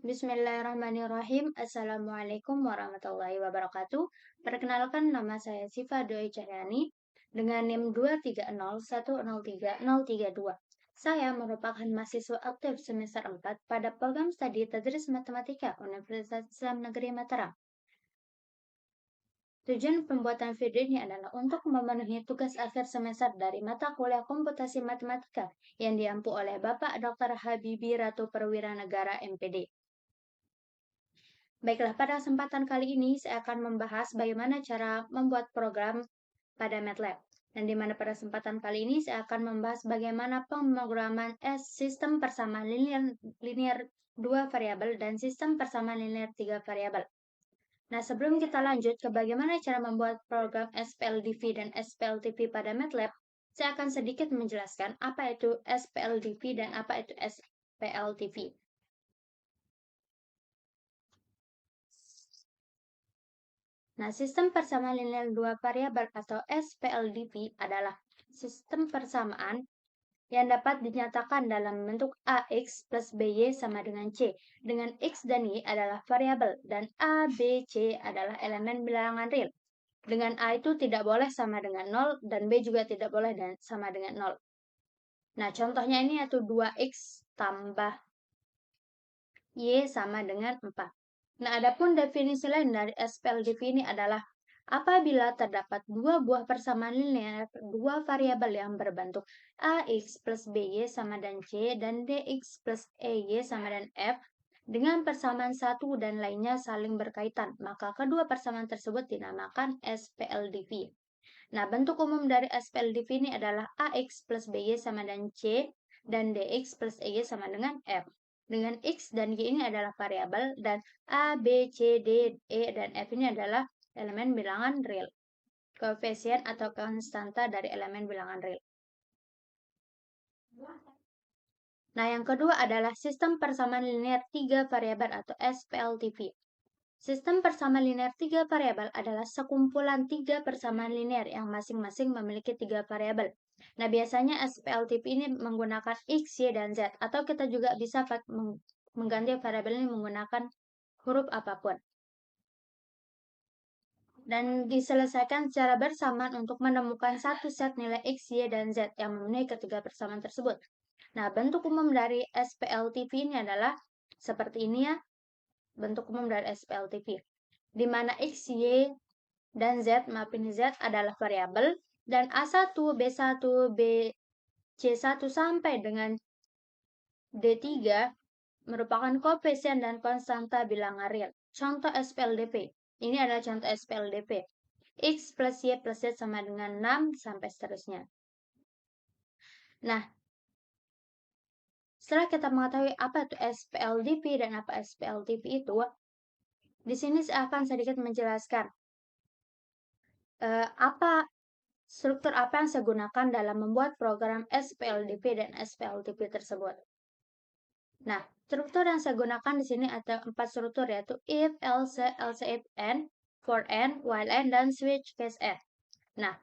Bismillahirrahmanirrahim. Assalamualaikum warahmatullahi wabarakatuh. Perkenalkan, nama saya Sifa Doi Cahyani dengan NIM 230103032. Saya merupakan mahasiswa aktif semester 4 pada program studi Tadris Matematika Universitas Islam Negeri Mataram. Tujuan pembuatan video ini adalah untuk memenuhi tugas akhir semester dari mata kuliah Komputasi Matematika yang diampu oleh Bapak Dr. Habibie Ratu Perwira Negara MPD. Baiklah, pada kesempatan kali ini saya akan membahas bagaimana cara membuat program pada MATLAB. Dan di mana pada kesempatan kali ini saya akan membahas bagaimana pemrograman sistem persamaan linear 2 variabel dan sistem persamaan linear 3 variabel. Nah, sebelum kita lanjut ke bagaimana cara membuat program SPLDV dan SPLTV pada MATLAB, saya akan sedikit menjelaskan apa itu SPLDV dan apa itu SPLTV. Nah, sistem persamaan linear 2 variabel atau SPLDV adalah sistem persamaan yang dapat dinyatakan dalam bentuk AX plus BY sama dengan C, dengan X dan Y adalah variabel dan A, B, C adalah elemen bilangan real. Dengan A itu tidak boleh sama dengan 0 dan B juga tidak boleh sama dengan 0. Nah, contohnya ini yaitu 2X tambah Y sama dengan 4. Nah, adapun definisi lain dari SPLDV ini adalah apabila terdapat dua buah persamaan linear, dua variabel yang berbentuk AX plus BY sama dengan C dan DX plus EY sama dengan F dengan persamaan satu dan lainnya saling berkaitan, maka kedua persamaan tersebut dinamakan SPLDV. Nah, bentuk umum dari SPLDV ini adalah AX plus BY sama dengan C dan DX plus EY sama dengan F. Dengan X dan Y ini adalah variabel dan A, B, C, D, E, dan F ini adalah elemen bilangan real. Koefisien atau konstanta dari elemen bilangan real. Nah, yang kedua adalah sistem persamaan linear 3 variabel atau SPLTV. Sistem persamaan linear 3 variabel adalah sekumpulan 3 persamaan linear yang masing-masing memiliki 3 variabel. Nah, biasanya SPLTV ini menggunakan X, Y, dan Z, atau kita juga bisa mengganti variabel ini menggunakan huruf apapun. Dan diselesaikan secara bersamaan untuk menemukan satu set nilai X, Y, dan Z yang memenuhi ketiga persamaan tersebut. Nah, bentuk umum dari SPLTV ini adalah seperti ini ya, bentuk umum dari SPLTV. Di mana X, Y, dan Z, maafin Z adalah variabel, dan A1, B1, C1 sampai dengan D3 merupakan koefisien dan konstanta bilangan real. Contoh SPLDV. Ini adalah contoh SPLDV. X plus Y plus Z sama dengan 6 sampai seterusnya. Nah, setelah kita mengetahui apa itu SPLDV dan apa SPLTV itu, di sini saya akan sedikit menjelaskan struktur apa yang saya gunakan dalam membuat program SPLDV dan SPLTV tersebut. Nah, struktur yang saya gunakan di sini ada 4 struktur, yaitu if, else, if and, for and, while and, dan switch case and. Nah,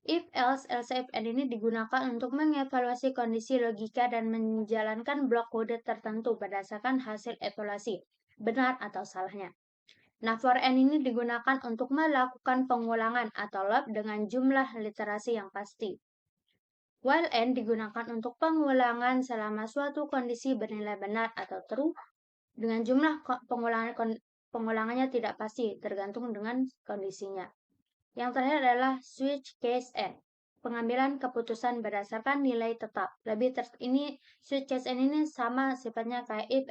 if, else, if and ini digunakan untuk mengevaluasi kondisi logika dan menjalankan blok kode tertentu berdasarkan hasil evaluasi, benar atau salahnya. Nah, for and ini digunakan untuk melakukan pengulangan atau loop dengan jumlah literasi yang pasti. While and digunakan untuk pengulangan selama suatu kondisi bernilai benar atau true dengan jumlah pengulangannya tidak pasti, tergantung dengan kondisinya. Yang terakhir adalah switch case and, pengambilan keputusan berdasarkan nilai tetap. Ini switch case and ini sama sifatnya kayak if,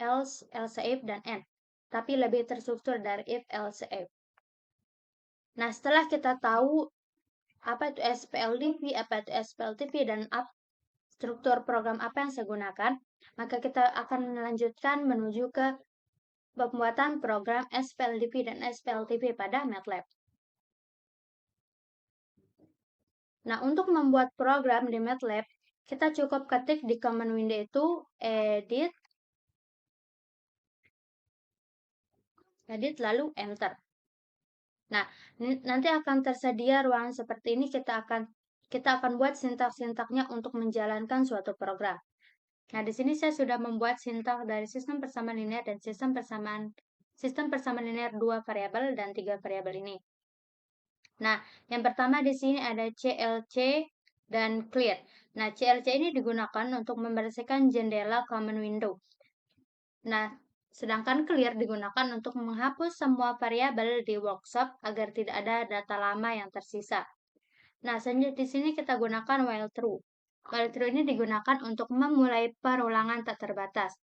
else, if, dan and, tapi lebih terstruktur dari if, else, if. Nah, setelah kita tahu apa itu SPLDV, apa itu SPLTV, dan struktur program apa yang saya gunakan, maka kita akan melanjutkan menuju ke pembuatan program SPLDV dan SPLTV pada MATLAB. Nah, untuk membuat program di MATLAB, kita cukup ketik di command window itu edit lalu enter. Nah, nanti akan tersedia ruangan seperti ini, kita akan buat sintak-sintaknya untuk menjalankan suatu program. Nah, di sini saya sudah membuat sintaks dari sistem persamaan linear dan sistem persamaan linear 2 variabel dan 3 variabel ini. Nah, yang pertama di sini ada CLC dan clear. Nah, CLC ini digunakan untuk membersihkan jendela common window. Nah, sedangkan clear digunakan untuk menghapus semua variabel di workshop agar tidak ada data lama yang tersisa. Nah, selanjutnya di sini kita gunakan while true. While true ini digunakan untuk memulai perulangan tak terbatas.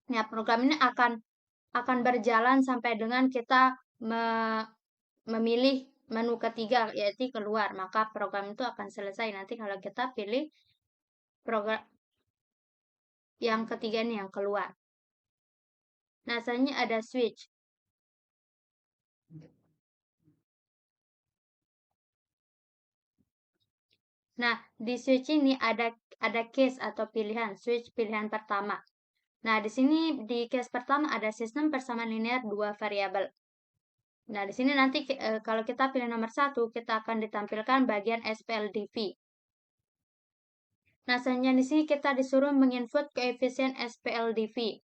Nah, program ini akan berjalan sampai dengan kita memilih menu ketiga, yaitu keluar. Maka program itu akan selesai nanti kalau kita pilih program yang ketiga ini yang keluar. Nah, selanjutnya ada switch. Nah, di switch ini ada case atau pilihan, switch pilihan pertama. Nah, di sini di case pertama ada sistem persamaan linear 2 variabel. Nah, di sini nanti kalau kita pilih nomor 1, kita akan ditampilkan bagian SPLDV. Nah, selanjutnya di sini kita disuruh menginput koefisien SPLDV.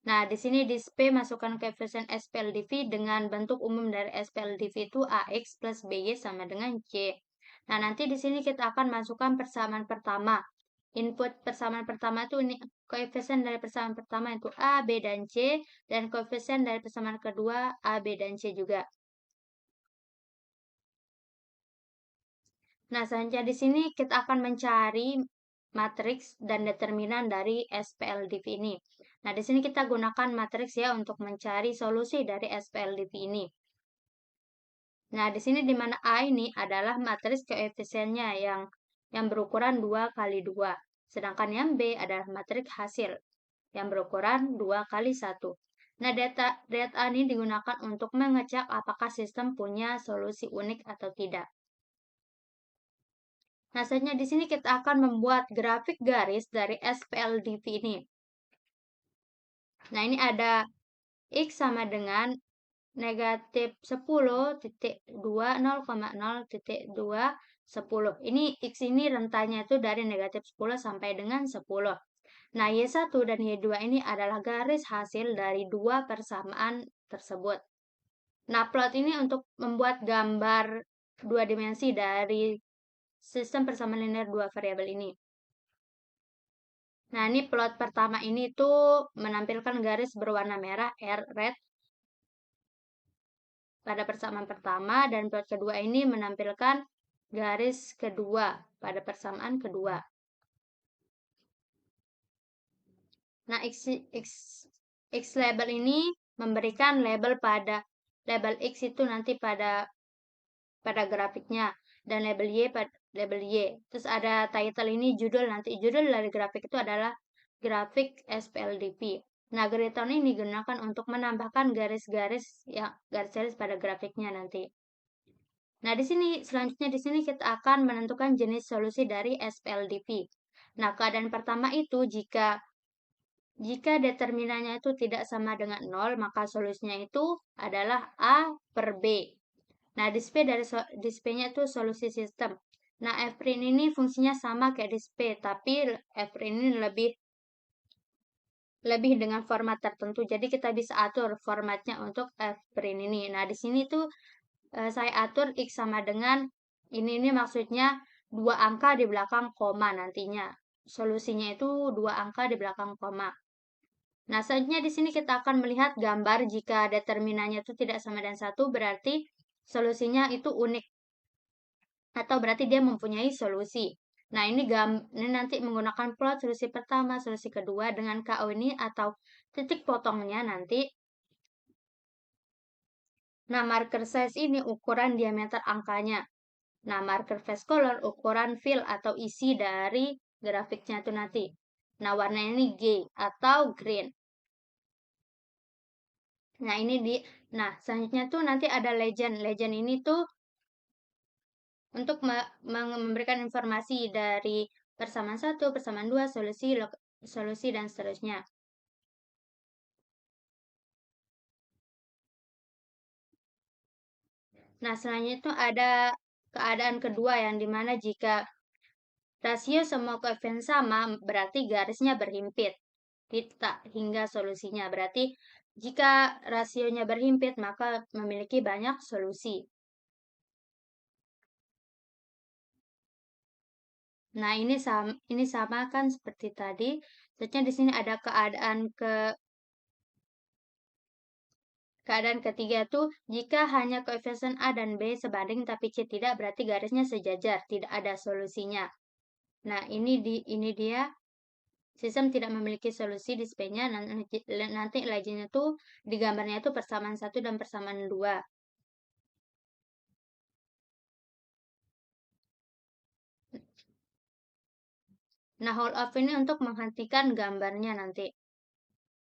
Nah, di sini display masukkan koefisien SPLDV dengan bentuk umum dari SPLDV itu AX plus BY sama dengan C. Nah, nanti di sini kita akan masukkan persamaan pertama. Input persamaan pertama itu ini koefisien dari persamaan pertama itu A, B, dan C, dan koefisien dari persamaan kedua A, B, dan C juga. Nah, selanjutnya di sini kita akan mencari matriks dan determinan dari SPLDV ini. Nah, di sini kita gunakan matriks ya untuk mencari solusi dari SPLDV ini. Nah, di sini di mana A ini adalah matriks koefisiennya yang berukuran 2 kali 2. Sedangkan yang B adalah matriks hasil yang berukuran 2 kali 1. Nah, data ini digunakan untuk mengecek apakah sistem punya solusi unik atau tidak. Nah, selanjutnya di sini kita akan membuat grafik garis dari SPLDV ini. Nah, ini ada X sama dengan negatif 10.2, 0,0.2, 10. Ini X ini rentangnya itu dari negatif 10 sampai dengan 10. Nah, Y1 dan Y2 ini adalah garis hasil dari dua persamaan tersebut. Nah, plot ini untuk membuat gambar dua dimensi dari sistem persamaan linear dua variabel ini. Nah, ini plot pertama ini tuh menampilkan garis berwarna merah, red, pada persamaan pertama, dan plot kedua ini menampilkan garis kedua pada persamaan kedua. Nah, X label ini memberikan label X itu nanti pada grafiknya, dan label Y. Terus ada title ini judul, nanti judul dari grafik itu adalah grafik SPLDV. Nah, gradient ini digunakan untuk menambahkan garis-garis pada grafiknya nanti. Nah, selanjutnya di sini kita akan menentukan jenis solusi dari SPLDV. Nah, keadaan pertama itu jika determinannya itu tidak sama dengan 0, maka solusinya itu adalah A per B. Nah, display-nya itu solusi sistem. Nah, fprint ini fungsinya sama kayak display, tapi fprint ini lebih dengan format tertentu. Jadi kita bisa atur formatnya untuk fprint ini. Nah, di sini tuh saya atur X sama dengan ini maksudnya 2 angka di belakang koma nantinya. Solusinya itu 2 angka di belakang koma. Nah, selanjutnya di sini kita akan melihat gambar jika determinannya itu tidak sama dengan 1, berarti solusinya itu unik. Atau berarti dia mempunyai solusi. Nah, ini nanti menggunakan plot solusi pertama, solusi kedua dengan KO ini atau titik potongnya nanti. Nah, marker size ini ukuran diameter angkanya. Nah, marker face color ukuran fill atau isi dari grafiknya itu nanti. Nah, warnanya ini G atau green. Nah, selanjutnya tuh nanti ada legend. Legend ini tuh untuk memberikan informasi dari persamaan 1, persamaan 2, solusi dan seterusnya. Nah, selanjutnya itu ada keadaan kedua yang dimana jika Rasio semua koefisien sama berarti garisnya berhimpit. Kita hingga solusinya. Berarti jika rasionya berhimpit maka memiliki banyak solusi. Nah, ini sama kan seperti tadi. Sebenarnya di sini ada keadaan ketiga tuh jika hanya koefisien A dan B sebanding tapi C tidak berarti garisnya sejajar, tidak ada solusinya. Nah, ini dia sistem tidak memiliki solusi di SP-nya. Nanti legendnya tuh di gambarnya tuh persamaan 1 dan persamaan 2. Nah, hold off ini untuk menghentikan gambarnya nanti.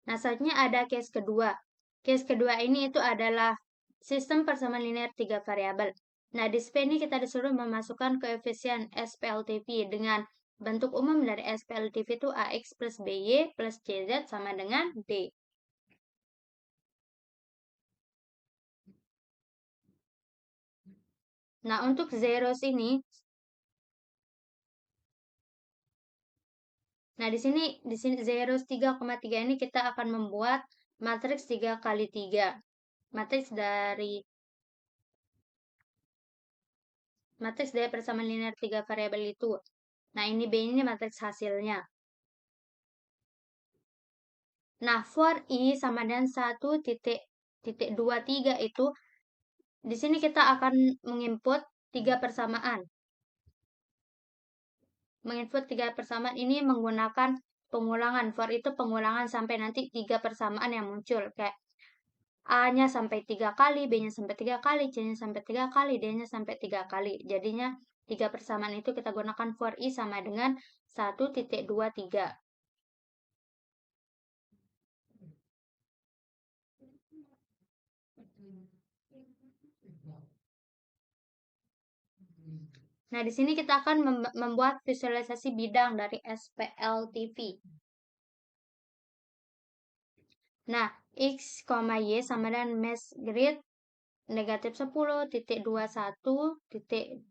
Nah, selanjutnya ada case kedua. Case kedua ini itu adalah sistem persamaan linear 3 variabel. Nah, di SP ini kita disuruh memasukkan koefisien SPLTV dengan bentuk umum dari SPLTV itu AX plus BY plus CZ sama dengan D. Nah, untuk zeros ini, nah di sini zeros 3,3 ini kita akan membuat matriks 3 kali 3. Matriks dari persamaan linear 3 variabel itu. Nah, ini B ini matriks hasilnya. Nah, for I sama dengan 1,23 itu, di sini kita akan menginput 3 persamaan. Menginput 3 persamaan ini menggunakan pengulangan. For itu pengulangan sampai nanti 3 persamaan yang muncul. Kayak A-nya sampai 3 kali, B-nya sampai 3 kali, C-nya sampai 3 kali, D-nya sampai 3 kali. Jadinya 3 persamaan itu kita gunakan for I sama dengan 1,23. Nah, di sini kita akan membuat visualisasi bidang dari SPLTV. Nah, X, Y sama dengan mesh grid negatif 10,21,210,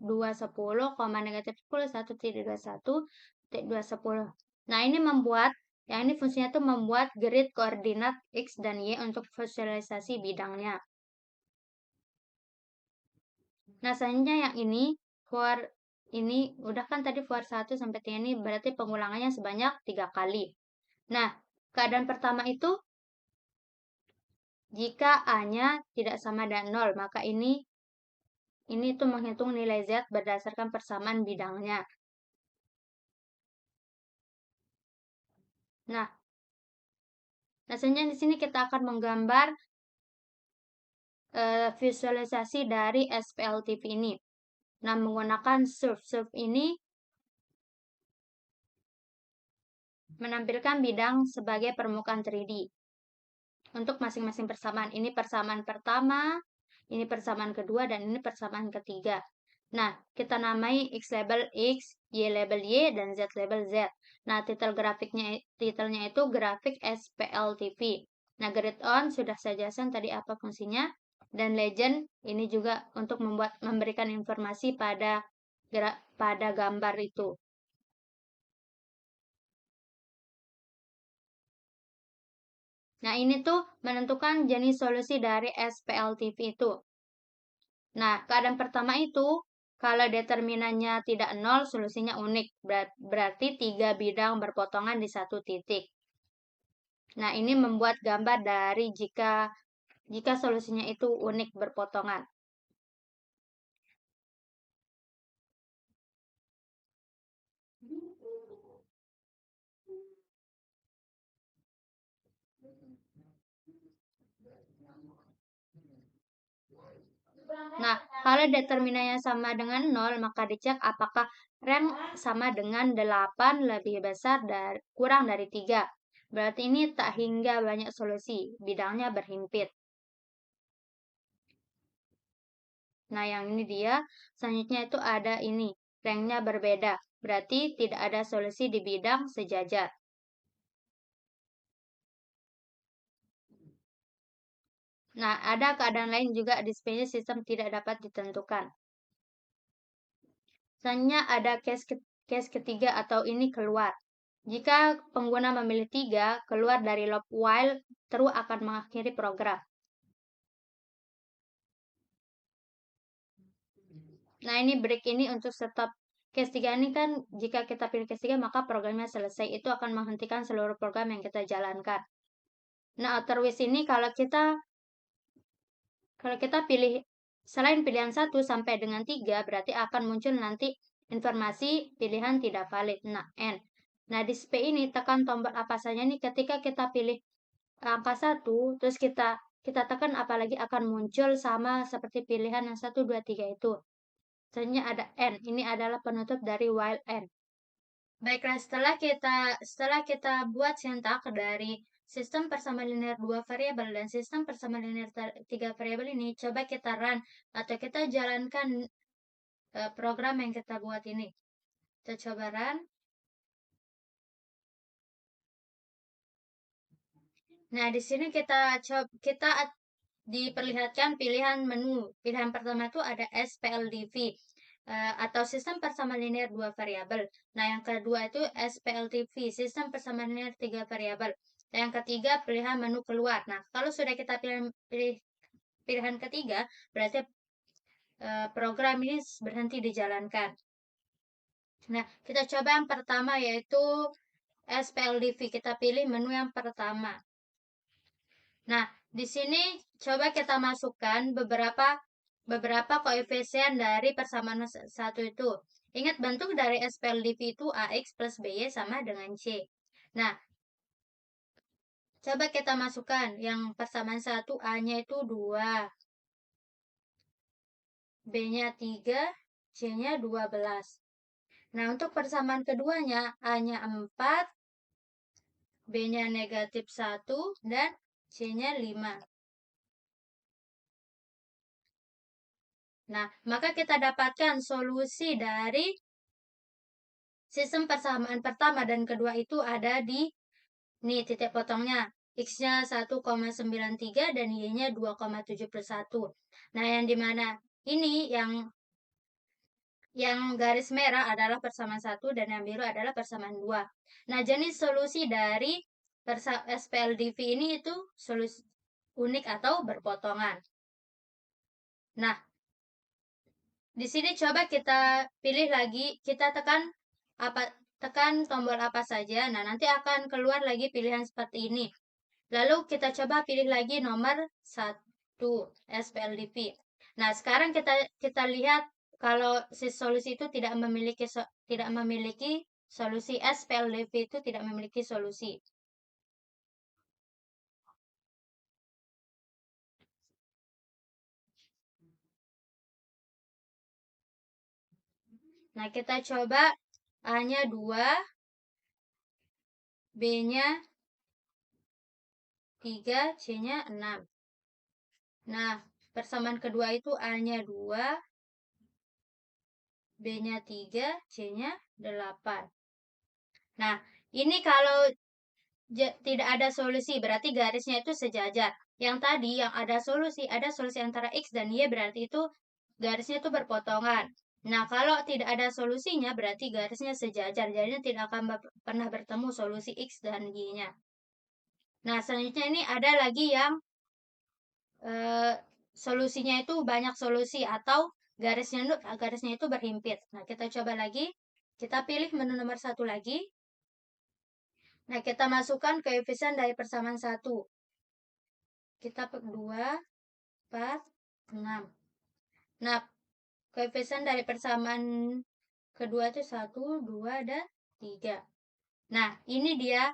negatif 10, 1,21,210. Nah, ini yang ini fungsinya tuh membuat grid koordinat X dan Y untuk visualisasi bidangnya. Nah, selanjutnya yang ini, for ini, udah kan tadi for 1 sampai 3 ini berarti pengulangannya sebanyak 3 kali. Nah, keadaan pertama itu, jika A-nya tidak sama dengan 0, maka ini tuh menghitung nilai Z berdasarkan persamaan bidangnya. Nah, selanjutnya di sini kita akan menggambar visualisasi dari SPLTV ini. Nah, menggunakan surf. Surf ini menampilkan bidang sebagai permukaan 3D. Untuk masing-masing persamaan. Ini persamaan pertama, ini persamaan kedua, dan ini persamaan ketiga. Nah, kita namai X label X, Y label Y, dan Z label Z. Nah, titelnya itu grafik SPLTV. Nah, grid on sudah saya jelaskan tadi apa fungsinya. Dan legend ini juga untuk memberikan informasi pada gambar itu. Nah, ini tuh menentukan jenis solusi dari SPLTV itu. Nah, keadaan pertama itu, kalau determinannya tidak nol, solusinya unik. Berarti 3 bidang berpotongan di satu titik. Nah, ini membuat gambar dari jika solusinya itu unik berpotongan. Nah, kalau determinannya sama dengan 0, maka dicek apakah rank sama dengan 8 lebih besar kurang dari 3. Berarti ini tak hingga banyak solusi, bidangnya berhimpit. Nah, yang ini dia. Selanjutnya itu ada ini, ranknya berbeda. Berarti tidak ada solusi di bidang sejajar. Nah, ada keadaan lain juga di sistem tidak dapat ditentukan. Selanjutnya ada case ketiga atau ini keluar. Jika pengguna memilih 3, keluar dari loop while, terus akan mengakhiri program. Nah, ini break ini untuk stop. Case 3 ini kan, jika kita pilih case 3, maka programnya selesai. Itu akan menghentikan seluruh program yang kita jalankan. Nah, otherwise ini kalau kita pilih selain pilihan 1 sampai dengan 3, berarti akan muncul nanti informasi pilihan tidak valid. Nah, N. Nah, di SP ini tekan tombol apa saja nih ketika kita pilih angka 1, terus kita tekan apalagi akan muncul sama seperti pilihan yang 1, 2, 3 itu. Selanjutnya ada N. Ini adalah penutup dari while N. Baiklah, setelah kita buat sintak dari sistem persamaan linear 2 variabel dan sistem persamaan linear 3 variabel ini, coba kita run atau kita jalankan program yang kita buat ini. Kita coba run. Nah, di sini kita diperlihatkan pilihan menu. Pilihan pertama itu ada SPLDV atau sistem persamaan linear 2 variabel. Nah, yang kedua itu SPLTV, sistem persamaan linear 3 variabel. Dan yang ketiga pilihan menu keluar. Nah, kalau sudah kita pilih pilihan ketiga, berarti program ini berhenti dijalankan. Nah, kita coba yang pertama yaitu SPLDV. Kita pilih menu yang pertama. Nah, di sini coba kita masukkan beberapa koefisien dari persamaan satu itu. Ingat bentuk dari SPLDV itu AX plus BY sama dengan C. Nah, coba kita masukkan yang persamaan satu A-nya itu 2, B-nya 3, C-nya 12. Nah, untuk persamaan keduanya A-nya 4, B-nya negatif 1, dan C-nya 5. Nah, maka kita dapatkan solusi dari sistem persamaan pertama dan kedua itu ada di nih titik potongnya. X-nya 1,93 dan Y-nya 2,71. Nah, yang dimana ini yang garis merah adalah persamaan 1 dan yang biru adalah persamaan 2. Nah, jenis solusi dari SPLDV ini itu solusi unik atau berpotongan. Nah, di sini coba kita pilih lagi, kita tekan tombol apa saja. Nah, nanti akan keluar lagi pilihan seperti ini. Lalu kita coba pilih lagi nomor 1 SPLDV. Nah, sekarang kita lihat kalau si solusi itu tidak memiliki solusi, SPLDV itu tidak memiliki solusi. Nah, kita coba A-nya 2, B-nya 3, C-nya 6. Nah, persamaan kedua itu A-nya 2, B-nya 3, C-nya 8. Nah, ini kalau tidak ada solusi, berarti garisnya itu sejajar. Yang tadi, yang ada solusi antara X dan Y, berarti itu garisnya itu berpotongan. Nah, kalau tidak ada solusinya, berarti garisnya sejajar. Jadi tidak akan pernah bertemu solusi X dan Y-nya. Nah, selanjutnya ini ada lagi yang solusinya itu banyak solusi atau garisnya itu berhimpit. Nah, kita coba lagi. Kita pilih menu nomor 1 lagi. Nah, kita masukkan koefisien dari persamaan 1. Kita 2, 4, 6. Nah, koefisien dari persamaan kedua itu 1, 2, dan 3. Nah, ini dia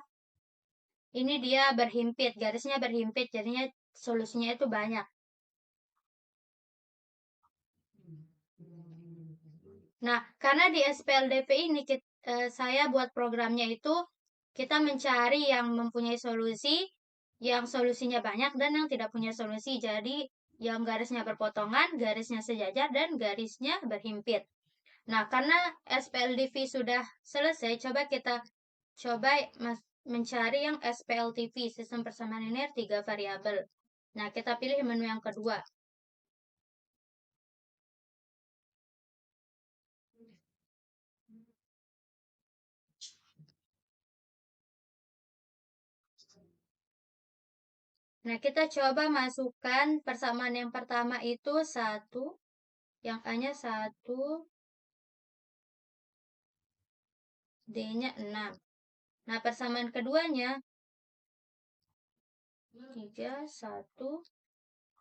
berhimpit, garisnya berhimpit, jadinya solusinya itu banyak. Nah, karena di SPLDV ini saya buat programnya itu kita mencari yang mempunyai solusi, yang solusinya banyak dan yang tidak punya solusi. Jadi, yang garisnya berpotongan, garisnya sejajar, dan garisnya berhimpit. Nah, karena SPLDV sudah selesai, kita coba mencari yang SPLTV, sistem persamaan linear 3 variabel. Nah, kita pilih menu yang kedua. Nah, kita coba masukkan persamaan yang pertama itu 1, yang A-nya 1, D-nya 6. Nah, persamaan keduanya 3, 1,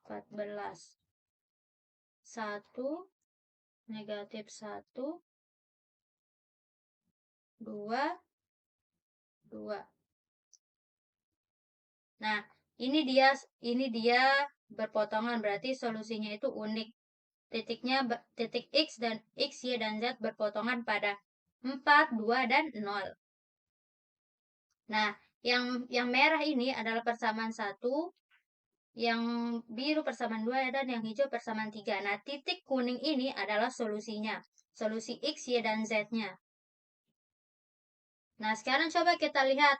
14. 1, negatif 1, 2, 2. Nah, ini dia berpotongan, berarti solusinya itu unik. Titik X dan X, Y, dan Z berpotongan pada 4, 2, dan 0. Nah, yang merah ini adalah persamaan 1, yang biru persamaan 2, dan yang hijau persamaan 3. Nah, titik kuning ini adalah solusinya. Solusi X, Y, dan Z-nya. Nah, sekarang coba kita lihat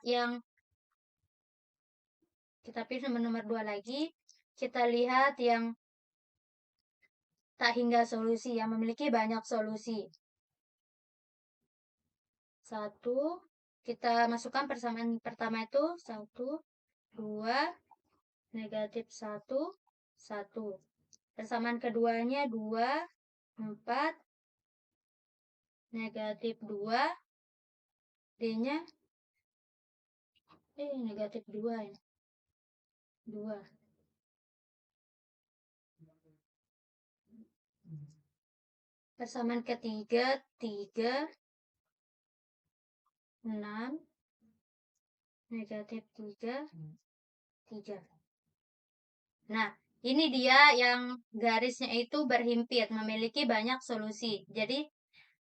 kita pilih nomor 2 lagi. Kita lihat yang tak hingga solusi, yang memiliki banyak solusi. 1, kita masukkan persamaan pertama itu 1, 2, negatif 1, 1. Persamaan keduanya 2, 4, negatif 2, D-nya negatif 2 ya. 2. Persamaan ketiga 3, 6, negatif 3, 3. Nah, ini dia yang garisnya itu berhimpit, memiliki banyak solusi. Jadi,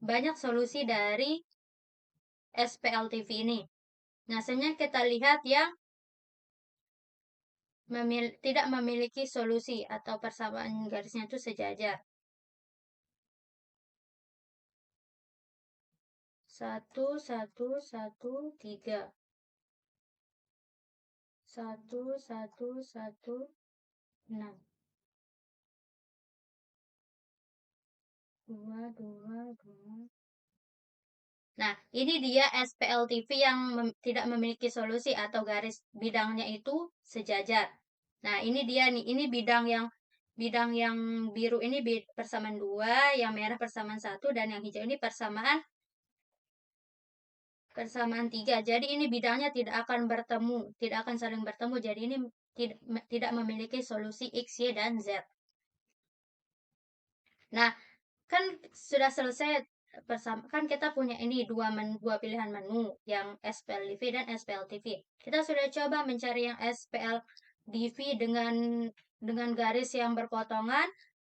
banyak solusi dari SPLTV ini. Nah, selanjutnya kita lihat yang tidak memiliki solusi atau persamaan garisnya itu sejajar. 1, 1, 1, 3. 1, 1, 1, 6. 2, 2, 2. Nah, ini dia SPLTV yang tidak memiliki solusi atau garis bidangnya itu sejajar. Nah, ini dia nih, ini bidang yang biru ini persamaan 2, yang merah persamaan 1, dan yang hijau ini persamaan 3. Jadi ini bidangnya tidak akan bertemu, tidak akan saling bertemu. Jadi ini tidak memiliki solusi X, Y, dan Z. Nah, kan sudah selesai kan kita punya ini dua pilihan menu, yang SPLDV dan SPLTV. Kita sudah coba mencari yang SPLDV dengan garis yang berpotongan,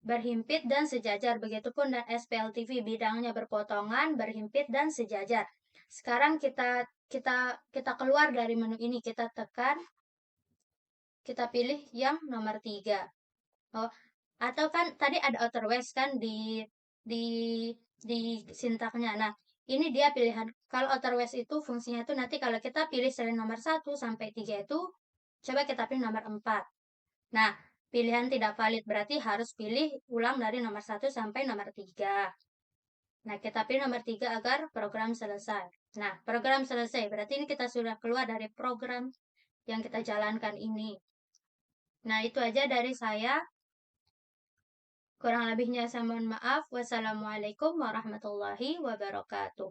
berhimpit, dan sejajar. Begitupun dan SPLTV bidangnya berpotongan, berhimpit, dan sejajar. Sekarang kita keluar dari menu ini, kita tekan, kita pilih yang nomor 3. Oh, atau kan tadi ada otherwise kan di di sintaknya. Nah, ini dia pilihan. Kalau otherwise itu fungsinya itu nanti kalau kita pilih selain nomor 1 sampai 3 itu, coba kita pilih nomor 4. Nah, pilihan tidak valid berarti harus pilih ulang dari nomor 1 sampai nomor 3. Nah, kita pilih nomor 3 agar program selesai. Nah, program selesai. Berarti ini kita sudah keluar dari program yang kita jalankan ini. Nah, itu aja dari saya. Kurang lebihnya saya mohon maaf. Wassalamualaikum warahmatullahi wabarakatuh.